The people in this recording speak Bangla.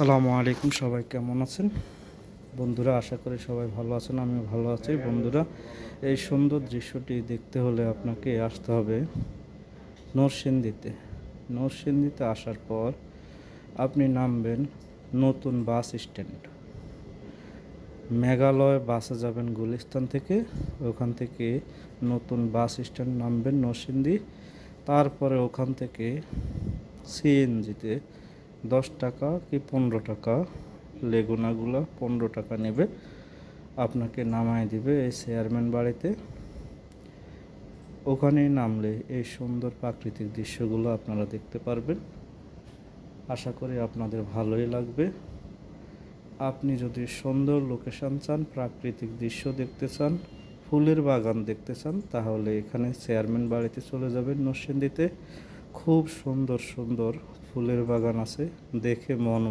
আসসালামু আলাইকুম, সবাই কেমন আছেন বন্ধুরা? আশা করি সবাই ভালো আছেন। আমিও ভালো আছি বন্ধুরা। এই সুন্দর দৃশ্যটি দেখতে হলে আপনাকে আসতে হবে নরসিংদীতে। নরসিংদীতে আসার পর আপনি নামবেন নতুন বাস স্ট্যান্ড। মেঘালয় বাসে যাবেন গুলিস্তান থেকে, ওখান থেকে নতুন বাস স্ট্যান্ড নামবেন নরসিংদী। তারপরে ওখান থেকে সিএনজিতে 10 টাকা কি 15 টাকা, লেগুনাগুলো 15 টাকা নেবে, আপনাকে নামায় দিবে এই চেয়ারম্যান বাড়িতে। ওখানেই নামলে এই সুন্দর প্রাকৃতিক দৃশ্যগুলো আপনারা দেখতে পারবেন। আশা করি আপনাদের ভালোই লাগবে। আপনি যদি সুন্দর লোকেশন চান, প্রাকৃতিক দৃশ্য দেখতে চান, ফুলের বাগান দেখতে চান, তাহলে এখানে চেয়ারম্যান বাড়িতে চলে যাবেন নরসিংদীতে। খুব সুন্দর সুন্দর ফুলের বাগান আছে, দেখে মন